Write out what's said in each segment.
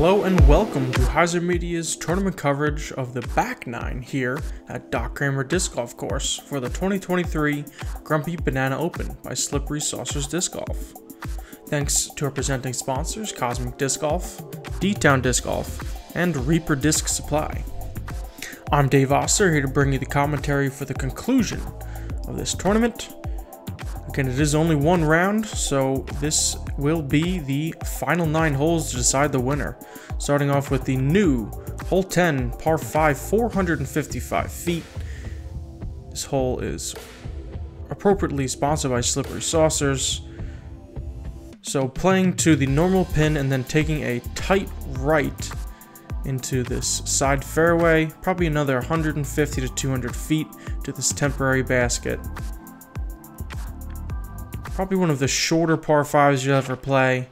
Hello and welcome to HyzerMedia's tournament coverage of the back nine here at Cramer Disc Golf Course for the 2023 Grumpy Banana Open by Slippery Saucers Disc Golf. Thanks to our presenting sponsors Cosmic Disc Golf, D-Town Disc Golf, and Reaper Disc Supply. I'm Dave Oster, here to bring you the commentary for the conclusion of this tournament. Again, it is only one round, so this will be the final 9 holes to decide the winner. Starting off with the new hole 10, par 5, 455 feet. This hole is appropriately sponsored by Slippery Saucers. So playing to the normal pin and then taking a tight right into this side fairway, probably another 150 to 200 feet to this temporary basket. Probably one of the shorter par 5s you'll ever play,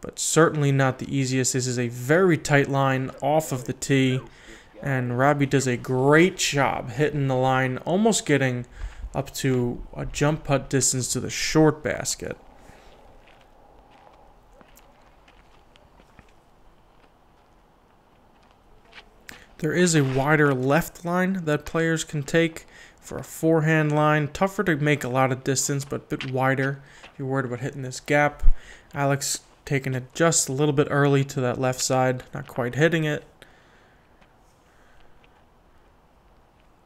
but certainly not the easiest. This is a very tight line off of the tee, and Rabi does a great job hitting the line, almost getting up to a jump putt distance to the short basket. There is a wider left line that players can take for a forehand line. Tougher to make a lot of distance, but a bit wider if you're worried about hitting this gap. Alex taking it just a little bit early to that left side, not quite hitting it.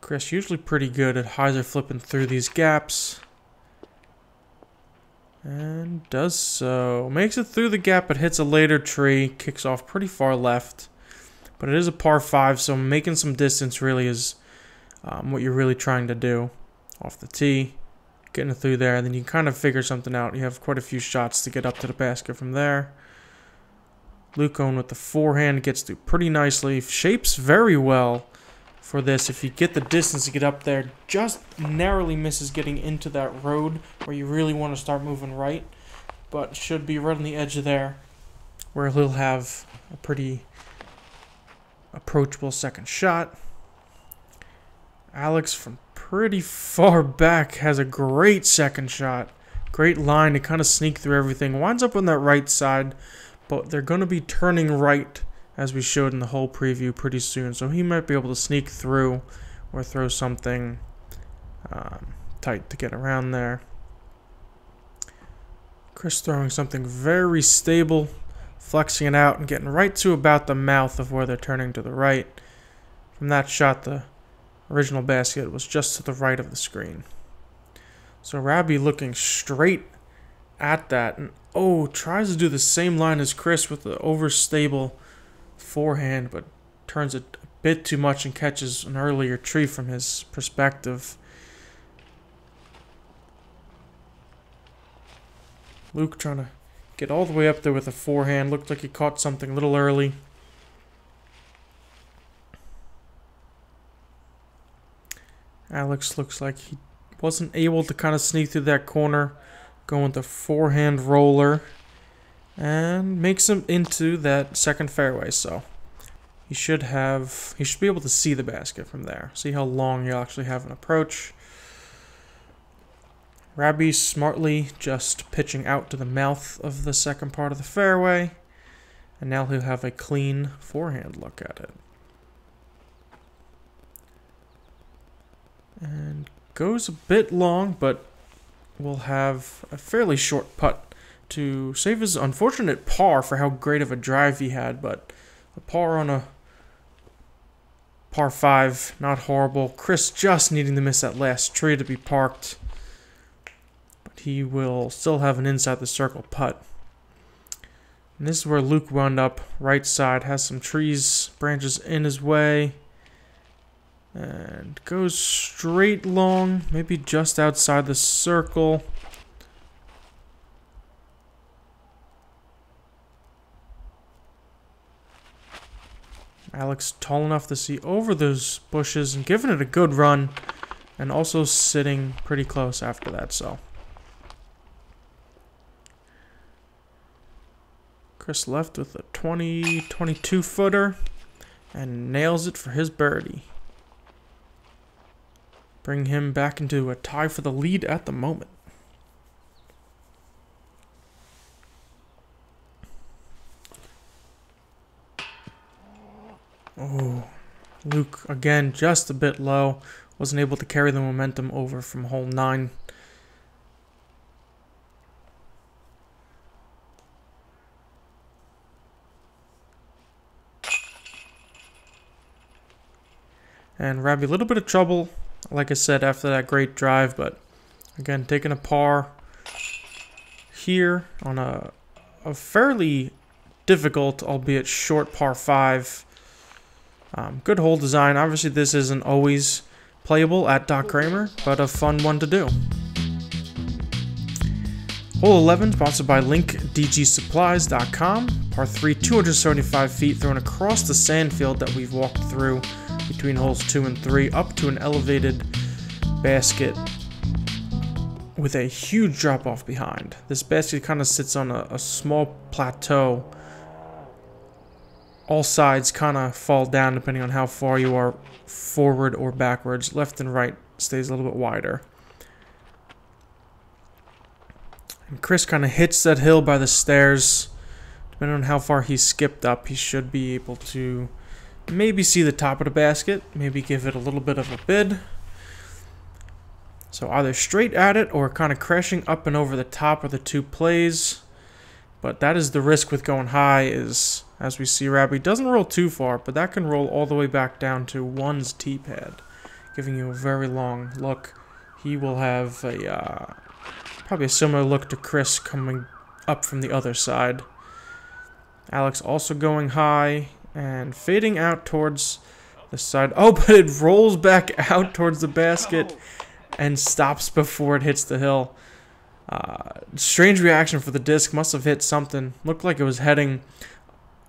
Chris usually pretty good at hyzer flipping through these gaps. And does so. Makes it through the gap, but hits a later tree. Kicks off pretty far left. But it is a par 5, so making some distance really is what you're really trying to do. Off the tee, getting it through there, and then you kind of figure something out. You have quite a few shots to get up to the basket from there. Luke going with the forehand, gets through pretty nicely. Shapes very well for this. If you get the distance to get up there, just narrowly misses getting into that road where you really want to start moving right. But should be right on the edge of there where he'll have a pretty approachable second shot. Alex from pretty far back has a great second shot. Great line to kind of sneak through everything. Winds up on that right side, but they're going to be turning right as we showed in the whole preview pretty soon. So he might be able to sneak through or throw something tight to get around there. Chris throwing something very stable, flexing it out and getting right to about the mouth of where they're turning to the right. From that shot, the original basket was just to the right of the screen. So Rabi looking straight at that, and tries to do the same line as Chris with the overstable forehand, but turns it a bit too much and catches an earlier tree from his perspective. Luke trying to get all the way up there with a forehand. Looked like he caught something a little early. Alex looks like he wasn't able to kind of sneak through that corner. Going with the forehand roller. And makes him into that second fairway. So he should be able to see the basket from there. See how long he'll actually have an approach. Rabi smartly just pitching out to the mouth of the second part of the fairway. And now he'll have a clean forehand look at it. And goes a bit long, but will have a fairly short putt to save his unfortunate par for how great of a drive he had. But a par on a par 5, not horrible. Chris just needing to miss that last tree to be parked. He will still have an inside the circle putt. And this is where Luke wound up. Right side has some trees, branches in his way. And goes straight long, maybe just outside the circle. Alex tall enough to see over those bushes and giving it a good run. And also sitting pretty close after that, so. Chris left with a 22 footer and nails it for his birdie. Bring him back into a tie for the lead at the moment. Oh, Luke again just a bit low. Wasn't able to carry the momentum over from hole 9. And Rabi, a little bit of trouble, like I said, after that great drive, but again, taking a par here on a fairly difficult, albeit short par 5. Good hole design. Obviously, this isn't always playable at Cramer, but a fun one to do. Hole 11, sponsored by linkdgsupplies.com. Par 3, 275 feet, thrown across the sand field that we've walked through between holes 2 and 3, up to an elevated basket with a huge drop off behind. This basket kind of sits on a small plateau. All sides kind of fall down depending on how far you are forward or backwards. Left and right stays a little bit wider. And Chris kind of hits that hill by the stairs. Depending on how far he skipped up, he should be able to maybe see the top of the basket, maybe give it a little bit of a bid. So either straight at it or kind of crashing up and over the top of the 2 plays. But that is the risk with going high, is, as we see, Rabi doesn't roll too far, but that can roll all the way back down to 1's tee pad, giving you a very long look. He will have a probably a similar look to Chris coming up from the other side. Alex also going high and fading out towards the side. Oh, but it rolls back out towards the basket and stops before it hits the hill. Strange reaction for the disc. Must have hit something. Looked like it was heading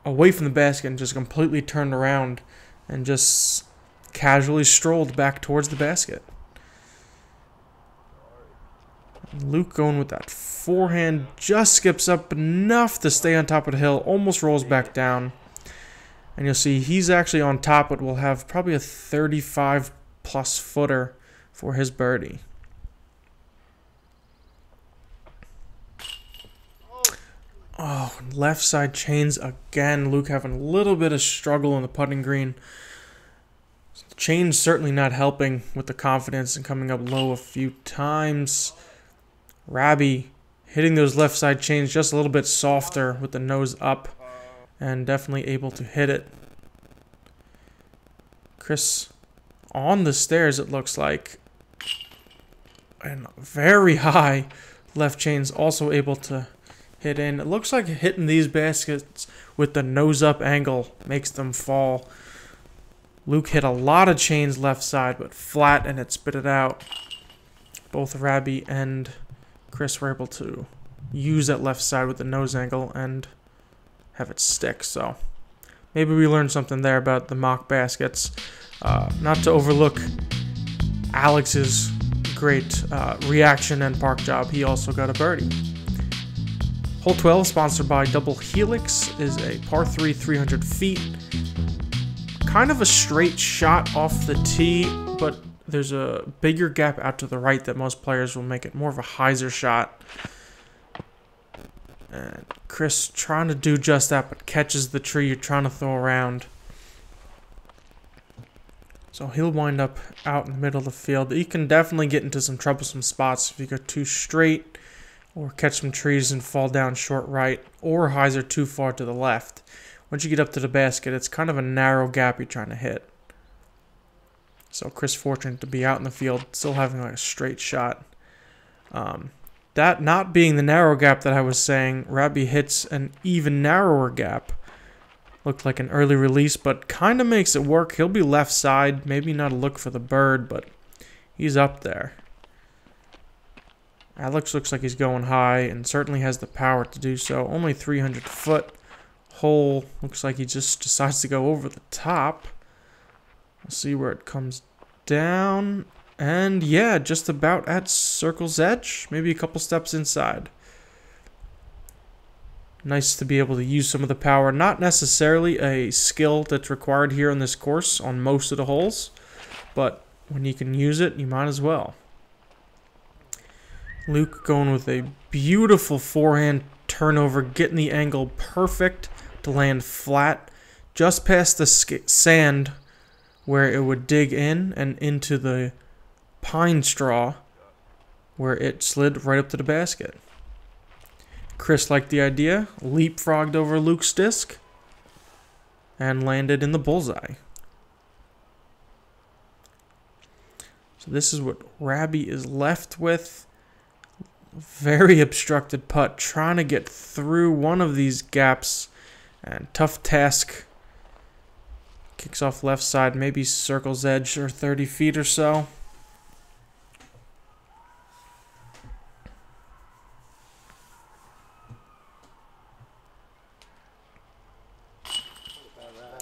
away from the basket and just completely turned around and just casually strolled back towards the basket. Luke going with that forehand, just skips up enough to stay on top of the hill, almost rolls back down. And you'll see he's actually on top, but will have probably a 35-plus footer for his birdie. Oh, left side chains again. Luke having a little bit of struggle in the putting green. Chains certainly not helping with the confidence and coming up low a few times. Rabi hitting those left side chains just a little bit softer with the nose up and definitely able to hit it. Chris on the stairs, it looks like, and very high left chains also able to hit in. It looks like hitting these baskets with the nose up angle makes them fall. Luke hit a lot of chains left side, but flat, and it spit it out. Both Rabi and Chris were able to use that left side with the nose angle and have it stick. So maybe we learned something there about the mock baskets. Not to overlook Alex's great reaction and park job. He also got a birdie. Hole 12, sponsored by Double Helix, is a par 3, 300 feet. Kind of a straight shot off the tee, but there's a bigger gap out to the right that most players will make it more of a hyzer shot. And Chris trying to do just that, but catches the tree you're trying to throw around. So he'll wind up out in the middle of the field. He can definitely get into some troublesome spots if you go too straight, or catch some trees and fall down short right, or hyzer too far to the left. Once you get up to the basket, it's kind of a narrow gap you're trying to hit. So Chris fortunate to be out in the field, still having like a straight shot. That not being the narrow gap that I was saying, Rabi hits an even narrower gap. Looked like an early release, but kind of makes it work. He'll be left side, maybe not a look for the bird, but he's up there. Alex looks like he's going high and certainly has the power to do so. Only 300 foot hole. Looks like he just decides to go over the top. We'll see where it comes down. And yeah, just about at circle's edge. Maybe a couple steps inside. Nice to be able to use some of the power. Not necessarily a skill that's required here on this course on most of the holes, but when you can use it, you might as well. Luke going with a beautiful forehand turnover, getting the angle perfect to land flat, just past the sand where it would dig in and into the pine straw where it slid right up to the basket. Chris liked the idea, leapfrogged over Luke's disc, and landed in the bullseye. So this is what Rabi is left with. Very obstructed putt, trying to get through one of these gaps, and tough task. Kicks off left side, maybe circles edge or 30 feet or so.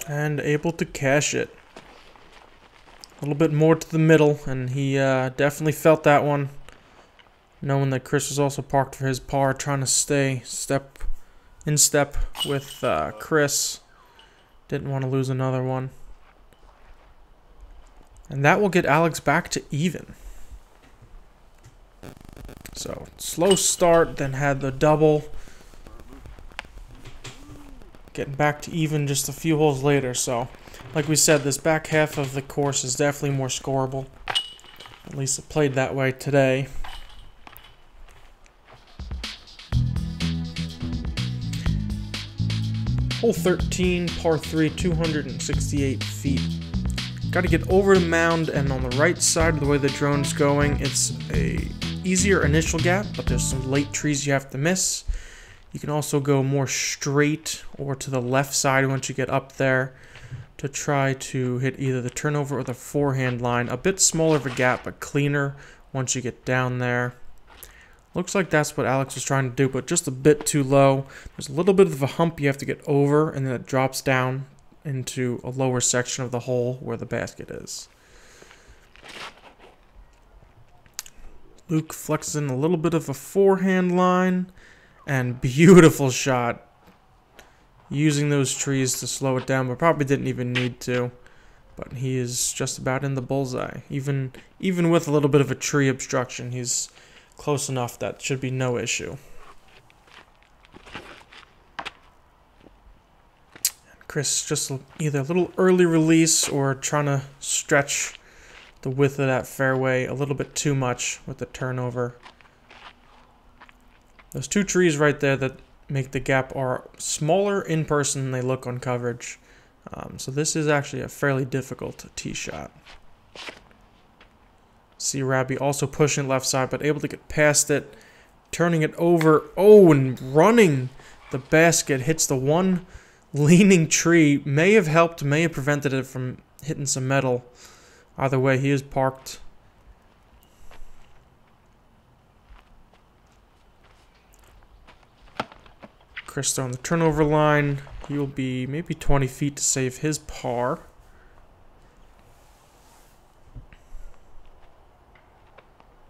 And able to cash it. A little bit more to the middle, and he definitely felt that one. Knowing that Chris was also parked for his par, trying to stay in step with Chris. Didn't want to lose another one. And that will get Alex back to even. So, slow start, then had the double. Getting back to even just a few holes later. So, like we said, this back half of the course is definitely more scoreable. At least it played that way today. Hole 13, par 3, 268 feet. Got to get over the mound, and on the right side of the way the drone's going, it's a easier initial gap, but there's some late trees you have to miss. You can also go more straight or to the left side once you get up there to try to hit either the turnover or the forehand line. A bit smaller of a gap, but cleaner once you get down there. Looks like that's what Alex was trying to do, but just a bit too low. There's a little bit of a hump you have to get over, and then it drops down into a lower section of the hole where the basket is. Luke flexes in a little bit of a forehand line, and beautiful shot. Using those trees to slow it down, but probably didn't even need to. But he is just about in the bullseye. Even with a little bit of a tree obstruction, he's close enough that should be no issue. Chris just either a little early release or trying to stretch the width of that fairway a little bit too much with the turnover. Those two trees right there that make the gap are smaller in person than they look on coverage. So this is actually a fairly difficult tee shot. See Rabi also pushing left side, but able to get past it, turning it over. Oh, and running the basket, hits the one leaning tree. May have helped, may have prevented it from hitting some metal. Either way, he is parked. Chris on the turnover line. He will be maybe 20 feet to save his par.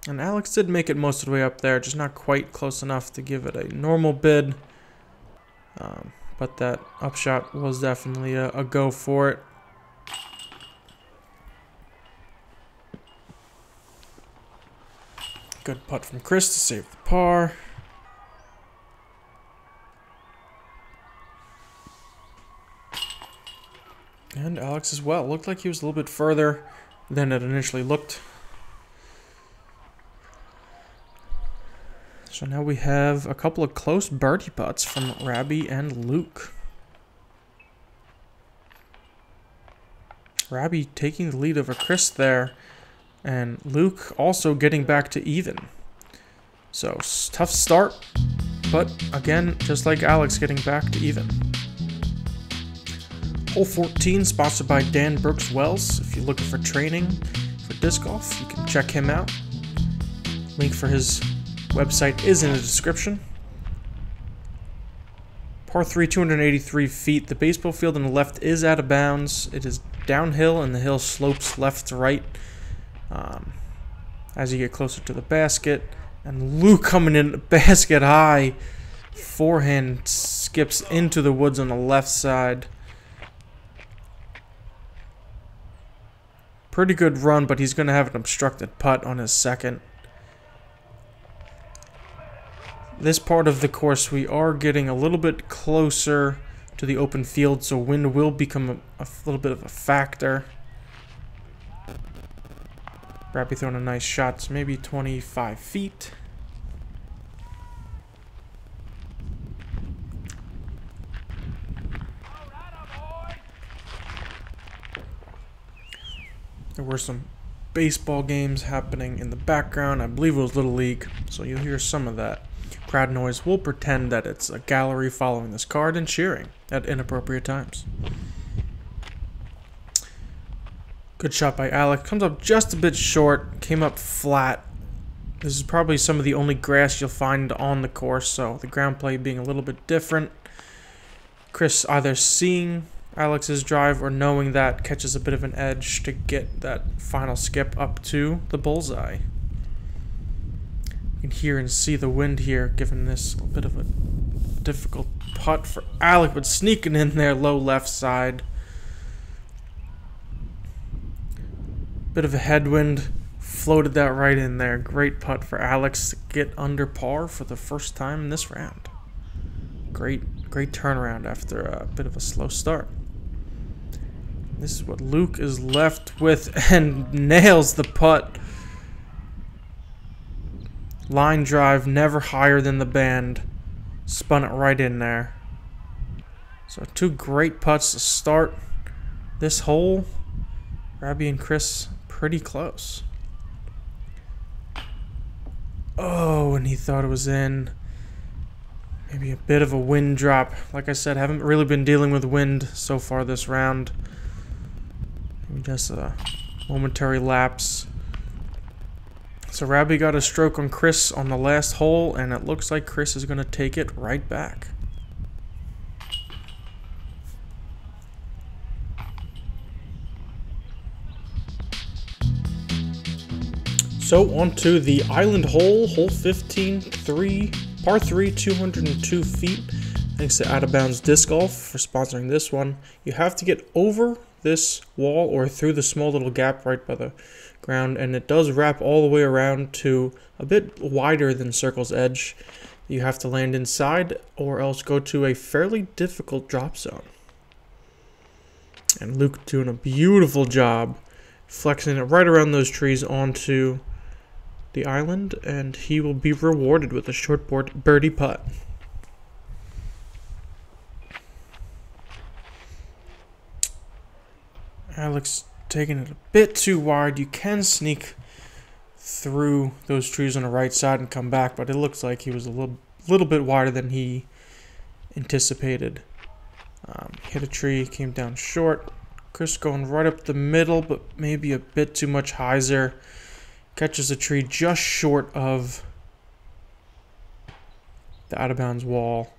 And Alex did make it most of the way up there, just not quite close enough to give it a normal bid. But that upshot was definitely a go for it. Good putt from Chris to save the par. And Alex as well. Looked like he was a little bit further than it initially looked. So now we have a couple of close birdie putts from Rabi and Luke. Rabi taking the lead over Chris there, and Luke also getting back to even. So tough start, but again, just like Alex, getting back to even. Hole 14, sponsored by Dan Brooks Wells. If you're looking for training for disc golf, you can check him out. Link for his website is in the description. Par 3, 283 feet. The baseball field on the left is out of bounds. It is downhill, and the hill slopes left to right as you get closer to the basket. And Luke coming in basket high. Forehand skips into the woods on the left side. Pretty good run, but he's going to have an obstructed putt on his second. This part of the course, we are getting a little bit closer to the open field, so wind will become a little bit of a factor. Rabi throwing a nice shot, so maybe 25 feet. There were some baseball games happening in the background. I believe it was Little League, so you'll hear some of that crowd noise. We'll pretend that it's a gallery following this card and cheering at inappropriate times. Good shot by Alex. Comes up just a bit short. Came up flat. This is probably some of the only grass you'll find on the course, so the ground play being a little bit different. Chris either seeing Alex's drive or knowing that catches a bit of an edge to get that final skip up to the bullseye. You can hear and see the wind here, giving this a bit of a difficult putt for Alex, but sneaking in there low left side. Bit of a headwind, floated that right in there. Great putt for Alex to get under par for the first time in this round. Great turnaround after a bit of a slow start. This is what Luke is left with and nails the putt. Line drive, never higher than the band. Spun it right in there. So 2 great putts to start this hole. Rabi and Chris pretty close. Oh, and he thought it was in. Maybe a bit of a wind drop. Like I said, haven't really been dealing with wind so far this round. Maybe just a momentary lapse. So Rabi got a stroke on Chris on the last hole, and it looks like Chris is going to take it right back. So on to the island hole, hole 15, par 3, 202 feet. Thanks to Out of Bounds Disc Golf for sponsoring this one. You have to get over this wall or through the small little gap right by the ground, and it does wrap all the way around to a bit wider than Circle's edge. You have to land inside or else go to a fairly difficult drop zone. And Luke doing a beautiful job flexing it right around those trees onto the island, and he will be rewarded with a short birdie putt. Alex taking it a bit too wide. You can sneak through those trees on the right side and come back, but it looks like he was a little bit wider than he anticipated. Hit a tree, came down short. Chris going right up the middle, but maybe a bit too much hyzer. Catches a tree just short of the out of bounds wall.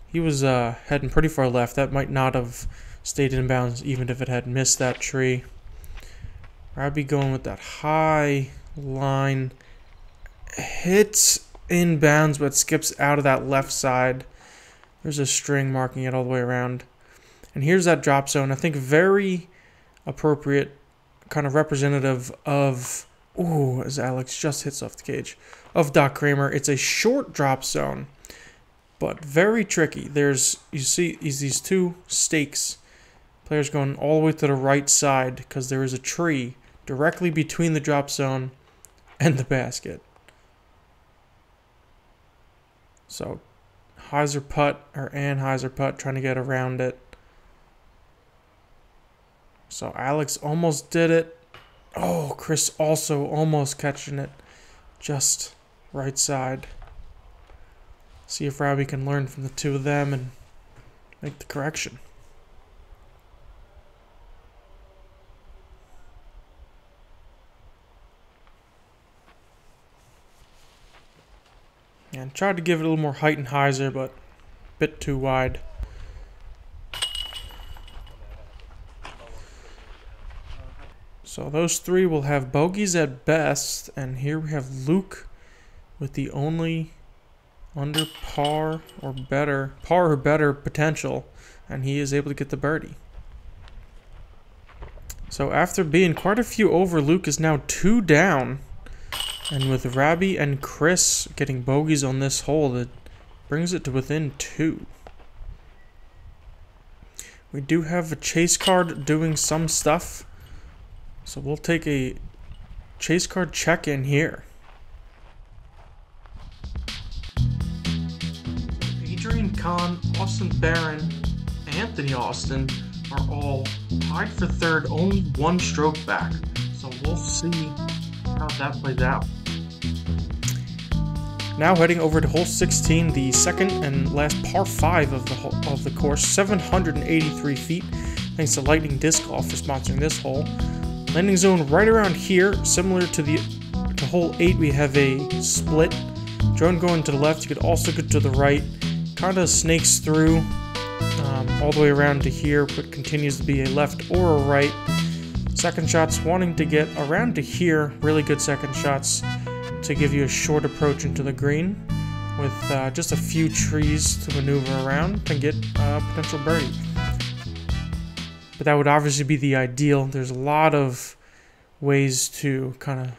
He was heading pretty far left. That might not have stayed in bounds even if it had missed that tree. Rabi going with that high line. Hits in bounds but skips out of that left side. There's a string marking it all the way around. And here's that drop zone. I think very appropriate, kind of representative of, ooh, as Alex just hits off the cage, of Doc Cramer. It's a short drop zone, but very tricky. There's, you see these 2 stakes. Players going all the way to the right side because there is a tree directly between the drop zone and the basket. So Hyzer putt, or Hyzer putt, trying to get around it. So Alex almost did it. Oh, Chris also almost catching it. Just right side. See if Rabi can learn from the 2 of them and make the correction. And tried to give it a little more height and hyzer, but a bit too wide. So those 3 will have bogeys at best, and here we have Luke with the only under par or better potential, and he is able to get the birdie. So after being quite a few over, Luke is now 2 down. And with Rabi and Chris getting bogeys on this hole, that brings it to within 2. We do have a chase card doing some stuff, so we'll take a chase card check-in here. Adrian Kahn, Austin Barron, Anthony Austin are all tied for third, only one stroke back. So we'll see how that plays out. Now heading over to hole 16, the second and last par 5 of the course, 783 feet. Thanks to Lightning Disc Golf for sponsoring this hole. Landing zone right around here, similar to hole 8. We have a split. Drone going to the left. You could also go to the right. Kind of snakes through all the way around to here, but continues to be a left or a right. Second shots wanting to get around to here. Really good second shots to give you a short approach into the green with just a few trees to maneuver around and get a potential birdie. But that would obviously be the ideal. There's a lot of ways to kind of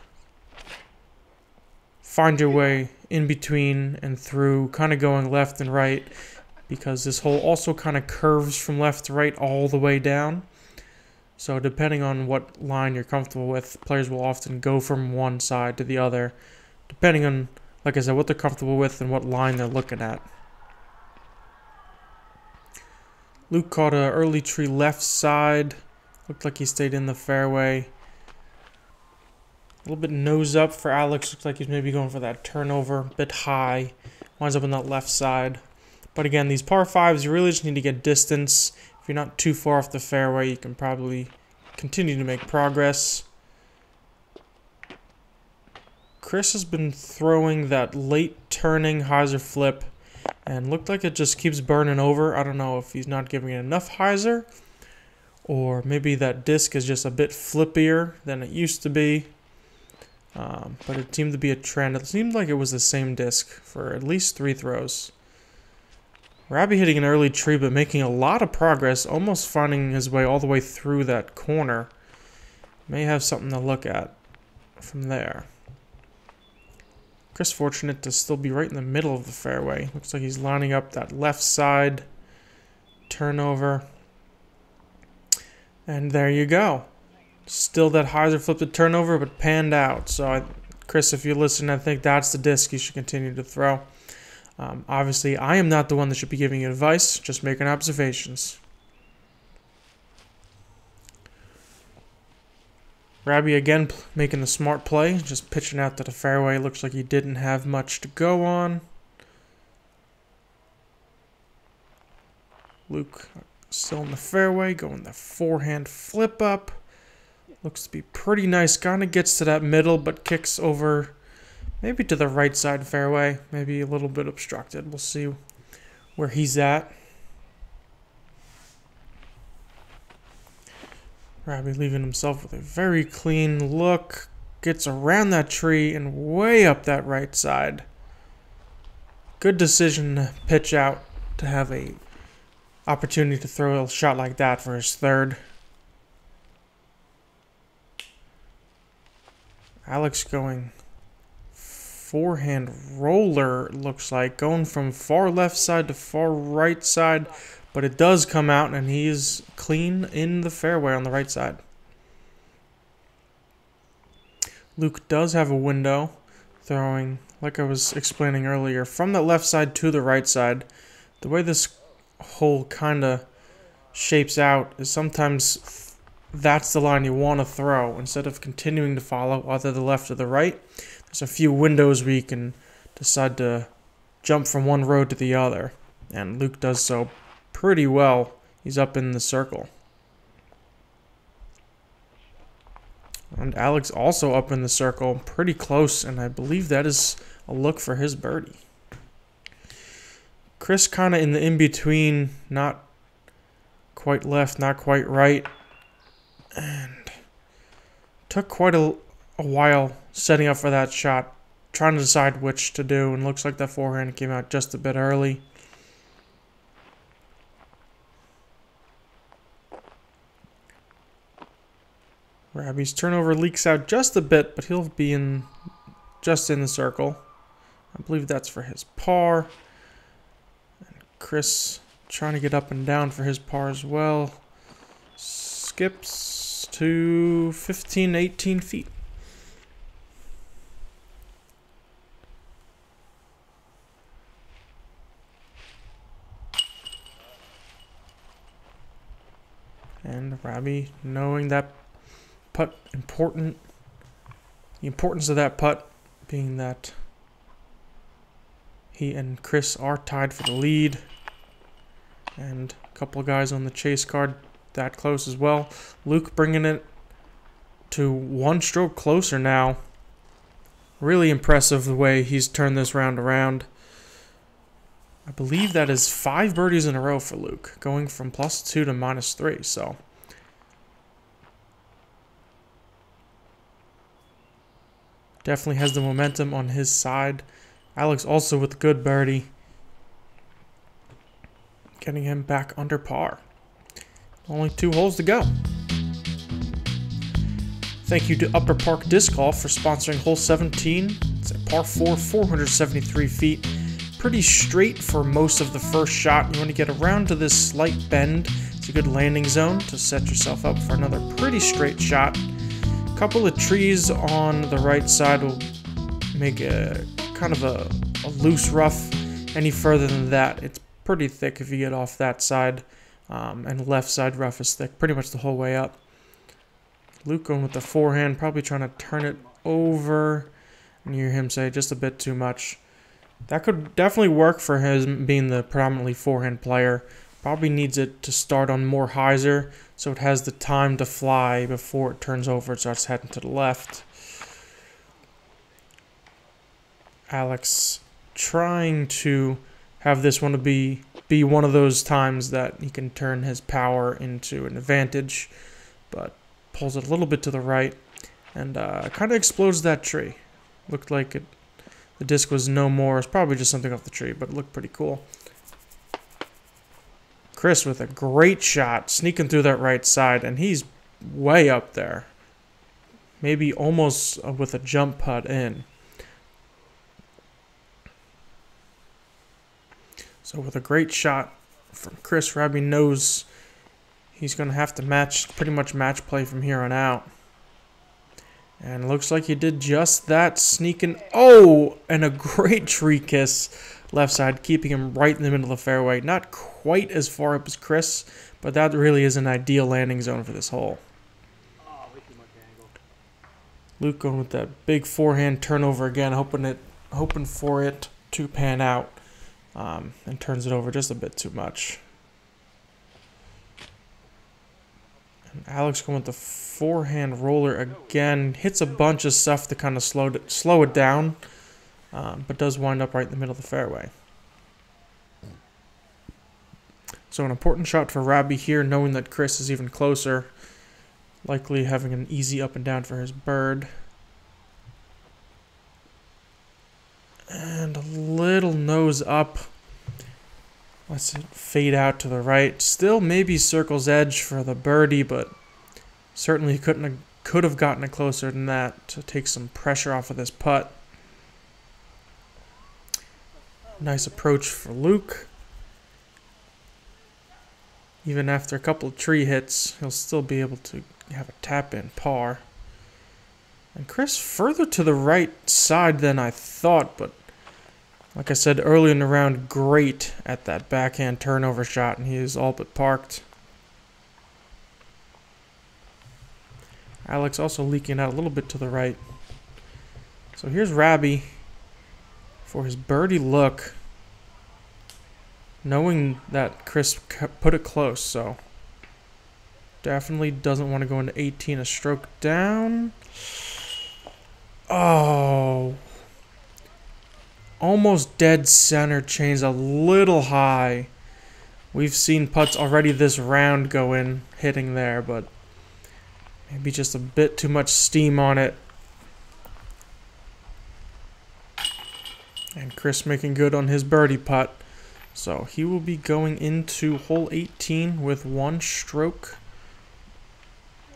find your way in between and through, kind of going left and right, because this hole also kind of curves from left to right all the way down. So depending on what line you're comfortable with, players will often go from one side to the other, depending on, like I said, what they're comfortable with and what line they're looking at. Luke caught an early tree left side. Looked like he stayed in the fairway. A little bit nose up for Alex. Looks like he's maybe going for that turnover. A bit high. Winds up on that left side. But again, these par 5s, you really just need to get distance. If you're not too far off the fairway, you can probably continue to make progress. Chris has been throwing that late turning hyzer flip and looked like it just keeps burning over. I don't know if he's not giving it enough hyzer, or maybe that disc is just a bit flippier than it used to be. But it seemed to be a trend. It seemed like it was the same disc for at least 3 throws. Rabi hitting an early tree, but making a lot of progress, almost finding his way all the way through that corner. May have something to look at from there. Chris fortunate to still be right in the middle of the fairway. Looks like he's lining up that left side turnover. And there you go. Still that hyzer flip to turnover, but panned out. So, Chris, if you're listening, I think that's the disc you should continue to throw. Obviously, I am not the one that should be giving you advice, just making observations. Rabi again making the smart play, just pitching out to the fairway. Looks like he didn't have much to go on. Luke still in the fairway, going the forehand flip up. Looks to be pretty nice. Kind of gets to that middle, but kicks over maybe to the right side fairway. Maybe a little bit obstructed. We'll see where he's at. Rabi leaving himself with a very clean look. Gets around that tree and way up that right side. Good decision to pitch out to have a opportunity to throw a shot like that for his third. Alex going forehand roller, looks like, going from far left side to far right side, but it does come out and he is clean in the fairway on the right side. Luke does have a window, throwing, like I was explaining earlier, from the left side to the right side. The way this hole kind of shapes out is sometimes that's the line you want to throw instead of continuing to follow either the left or the right. There's a few windows where you can decide to jump from one road to the other, and Luke does so pretty well. He's up in the circle. And Alex also up in the circle, pretty close, and I believe that is a look for his birdie. Chris kind of in the in-between, not quite left, not quite right, and took quite a while setting up for that shot, trying to decide which to do, and looks like that forehand came out just a bit early. Rabi's turnover leaks out just a bit, but he'll be just in the circle. I believe that's for his par. And Chris trying to get up and down for his par as well. Skips to 15, 18 feet. And Rabi, knowing that putt important, the importance of that putt being that he and Chris are tied for the lead. And a couple of guys on the chase card that close as well. Luke bringing it to 1 stroke closer now. Really impressive the way he's turned this round around. I believe that is 5 birdies in a row for Luke, going from +2 to -3, so. Definitely has the momentum on his side. Alex also with a good birdie, getting him back under par. Only 2 holes to go. Thank you to Upper Park Disc Golf for sponsoring hole 17. It's a par 4, 473 feet. Pretty straight for most of the first shot. You want to get around to this slight bend. It's a good landing zone to set yourself up for another pretty straight shot. A couple of trees on the right side will make a kind of a loose rough. Any further than that, it's pretty thick if you get off that side. And the left side rough is thick pretty much the whole way up. Luke going with the forehand, probably trying to turn it over. And you hear him say just a bit too much. That could definitely work for him being the predominantly forehand player. Probably needs it to start on more hyzer so it has the time to fly before it turns over and starts heading to the left. Alex trying to have this one to be one of those times that he can turn his power into an advantage, but pulls it a little bit to the right and kind of explodes that tree. Looked like the disc was no more. It's probably just something off the tree, but it looked pretty cool. Chris with a great shot, sneaking through that right side, and he's way up there. Maybe almost with a jump putt in. So with a great shot from Chris, Rabi knows he's going to have to pretty much match play from here on out. And it looks like he did just that, sneaking. Oh, and a great tree kiss left side, keeping him right in the middle of the fairway. Not quite as far up as Chris, but that really is an ideal landing zone for this hole. Luke going with that big forehand turnover again, hoping for it to pan out, and turns it over just a bit too much. And Alex going with the forehand roller again, hits a bunch of stuff to kind of slow it down, but does wind up right in the middle of the fairway. So an important shot for Rabi here, knowing that Chris is even closer, likely having an easy up and down for his bird. And a little nose up. Let's it fade out to the right. Still maybe circle's edge for the birdie, but certainly could have gotten it closer than that to take some pressure off of this putt. Nice approach for Luke. Even after a couple of tree hits, he'll still be able to have a tap-in par. And Chris further to the right side than I thought, but like I said earlier in the round, great at that backhand turnover shot, and he is all but parked. Alex also leaking out a little bit to the right. So here's Rabi for his birdie look, knowing that Chris put it close, so definitely doesn't want to go into 18 a stroke down. Oh, almost dead center, chains a little high. We've seen putts already this round go in hitting there, but maybe just a bit too much steam on it. And Chris making good on his birdie putt. So he will be going into hole 18 with 1 stroke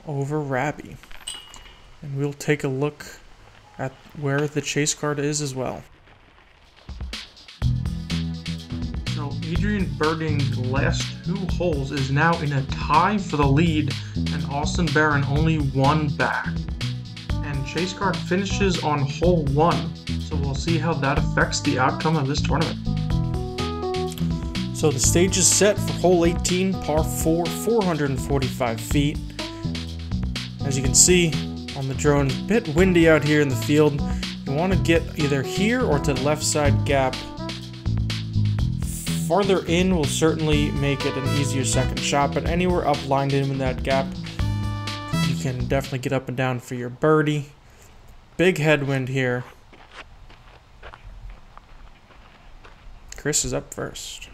over Rabi. And we'll take a look at where the chase card is as well. So Adrian birding the last 2 holes is now in a tie for the lead, and Austin Barron only 1 back. And Chase Card finishes on hole 1, so we'll see how that affects the outcome of this tournament. So the stage is set for hole 18, par 4, 445 feet. As you can see on the drone, a bit windy out here in the field. You want to get either here or to the left side gap. Farther in will certainly make it an easier second shot, but anywhere up lined in that gap, you can definitely get up and down for your birdie. Big headwind here. Chris is up first.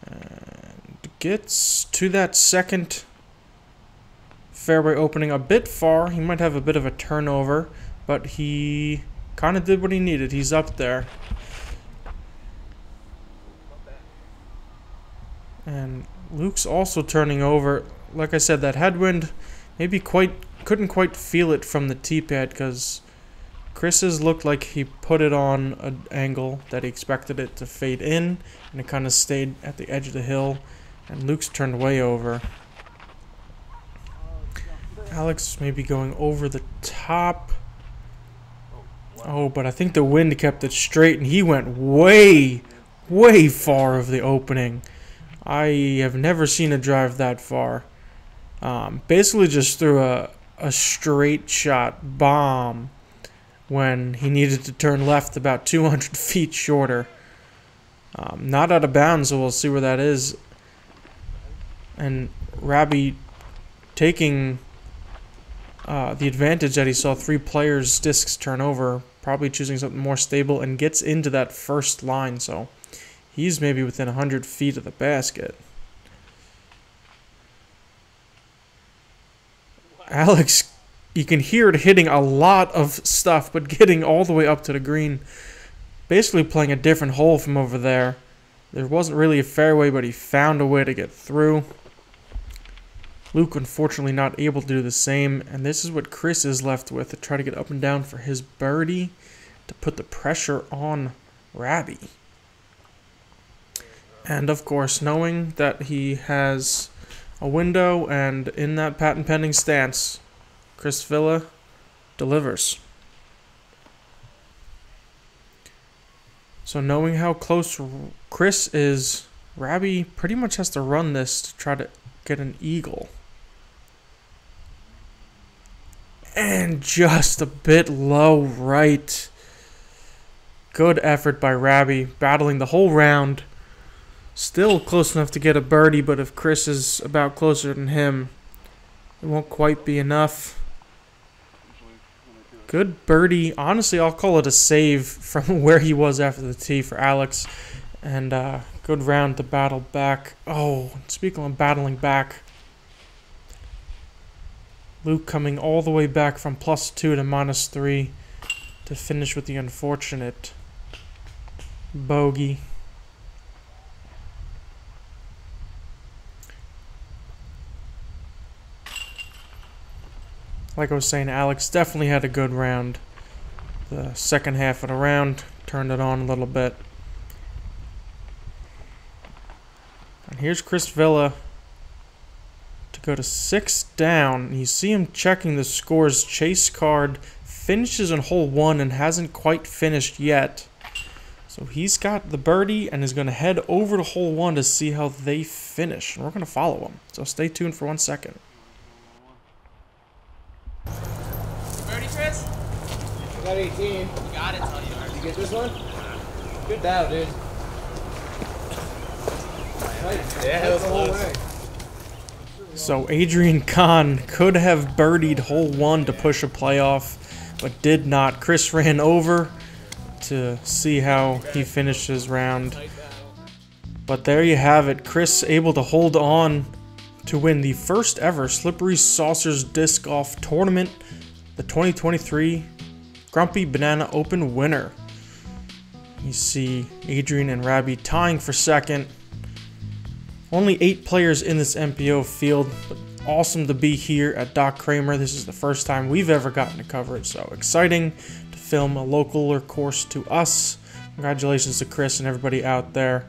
And gets to that second fairway opening a bit far. He might have a bit of a turnover, but he kind of did what he needed. He's up there. And Luke's also turning over. Like I said, that headwind maybe couldn't quite feel it from the tee pad, because Chris's looked like he put it on an angle that he expected it to fade in, and it kind of stayed at the edge of the hill, and Luke's turned way over. Alex maybe going over the top. Oh, but I think the wind kept it straight, and he went way, way far of the opening. I have never seen a drive that far. Basically just threw a straight shot bomb when he needed to turn left about 200 feet shorter. Not out of bounds, so we'll see where that is. And Rabi taking the advantage that he saw 3 players' discs turn over, probably choosing something more stable, and gets into that first line, so he's maybe within 100 feet of the basket. Alex, you can hear it hitting a lot of stuff, but getting all the way up to the green. Basically playing a different hole from over there. There wasn't really a fairway, but he found a way to get through. Luke, unfortunately, not able to do the same, and this is what Chris is left with to try to get up and down for his birdie to put the pressure on Rabi. And, of course, knowing that he has a window and in that patent pending stance, Chris Villa delivers. So knowing how close Chris is, Rabi pretty much has to run this to try to get an eagle. And just a bit low right. Good effort by Rabi, battling the whole round. Still close enough to get a birdie, but if Chris is about closer than him, it won't quite be enough. Good birdie. Honestly, I'll call it a save from where he was after the tee for Alex. And good round to battle back. Oh, speaking of battling back, Luke coming all the way back from +2 to -3 to finish with the unfortunate bogey. Like I was saying, Alex definitely had a good round. The second half of the round turned it on a little bit. And here's Chris Villa to go to 6 down. You see him checking the scores. Chase Card finishes on hole 1 and hasn't quite finished yet. So he's got the birdie and is going to head over to hole 1 to see how they finish. And we're going to follow him. So stay tuned for 1 second. Birdie, Chris? I got 18. You got it, tell you. Did you get this one? Good dial, dude. Yeah, That's the whole way. So Adrian Cain could have birdied hole 1 to push a playoff, but did not. Chris ran over to see how he finished his round. But there you have it. Chris able to hold on to win the first ever Slippery Saucers Disc Golf Tournament, the 2023 Grumpy Banana Open winner. You see Adrian and Rabi tying for second. Only 8 players in this MPO field, but awesome to be here at Doc Cramer. This is the first time we've ever gotten to cover it, so exciting to film a localer course to us. Congratulations to Chris and everybody out there.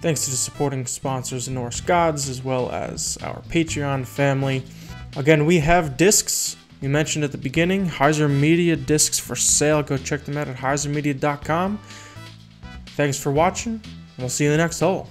Thanks to the supporting sponsors, the Norse Gods, as well as our Patreon family. Again, we have discs. We mentioned at the beginning, HyzerMedia discs for sale. Go check them out at HyzerMedia.com. Thanks for watching, and we'll see you in the next hole.